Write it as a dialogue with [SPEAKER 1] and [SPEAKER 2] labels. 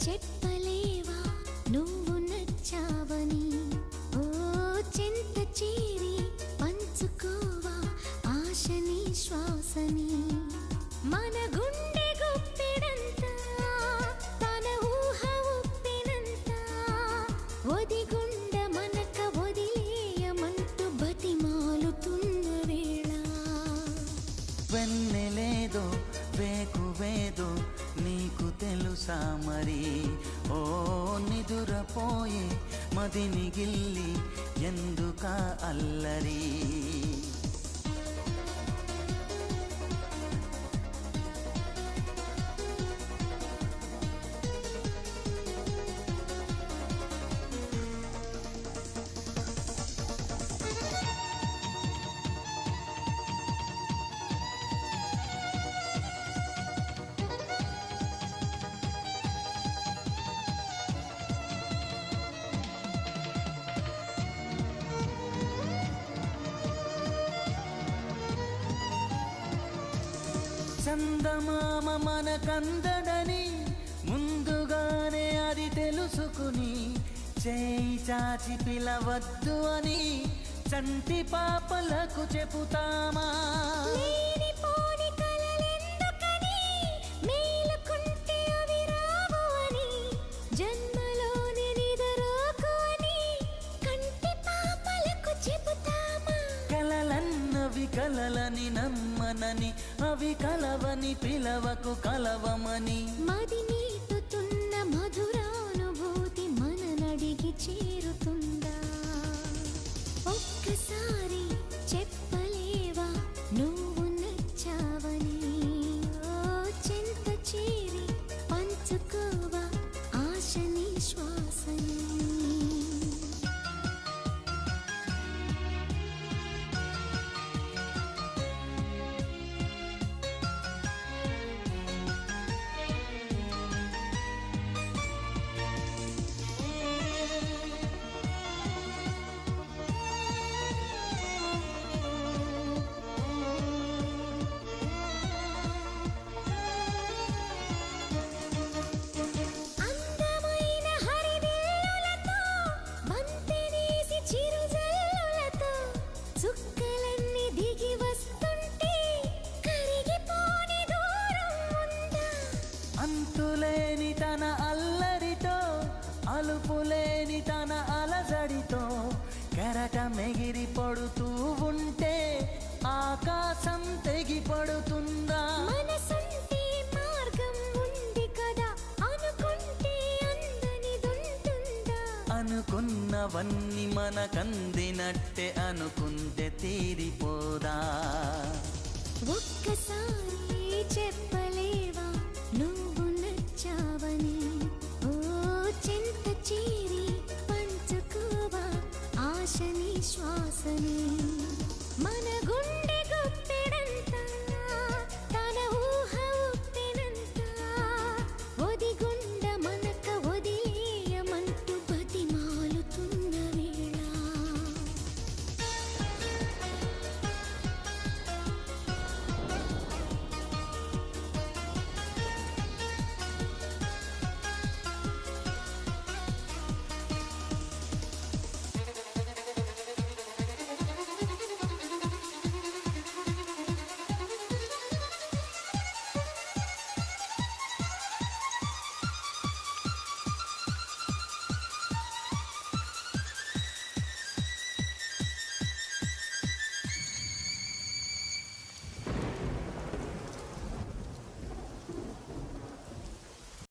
[SPEAKER 1] చెప్పలేవా నువ్వు నచ్చావని ఓ చెంత చేరి పంచుకోవా ఆశని శ్వాసని మన గుండె గుప్పెడంతా తన ఊహ ఉప్పినంత ఒదిగుండ మనక వదిలేయమంటూ బతిమాలుతున్న వేళ
[SPEAKER 2] వెన్నెలేదో వేకువేదో నీకు తెలుసా మరి ఓ నిదురపోయే మదిని గిల్లి ఎందుకా అల్లరి చందమామ మనకందడని ముందుగానే అది తెలుసుకుని చేయి చాచి పిలవద్దు అని చంటి పాపలకు చెబుతామా
[SPEAKER 1] లేనిపోని కలలెందుకని మేలుకుంటే అవి రావు అని జన్మలోని నిదురోకు అని కంటి పాపలకు చెబుతామా
[SPEAKER 2] కలలన్నవి కలలని నమ్మనని అవి కలవని పిలవకు కలవమని
[SPEAKER 1] మది నీటుతున్న మధురానుభూతి మననడిగి చేరుతుందా ఒక్కసారి చెప్పలేవా నువ్వు నచ్చావని ఓ చెంత చేరి పంచుకోవా ఆశని శ్వాసని
[SPEAKER 2] అంతులేని తన అల్లరితో అలుపులేని తన అలజడితో కెరటం ఎగిరి పడుతూ ఉంటే ఆకాశం తెగి పడుతుందా
[SPEAKER 1] మనసుంటే మార్గం ఉంది కదా అనుకుంటే అందనిదుంటుందా
[SPEAKER 2] అనుకున్నవన్నీ మనకందినట్టే అనుకుంటే తీరిపోదా
[SPEAKER 1] ఒక్కసారి చెప్పలేవా నువ్వు నచ్చావని ఓ చెంత చేరి పంచుకోవా ఆశని శ్వాసని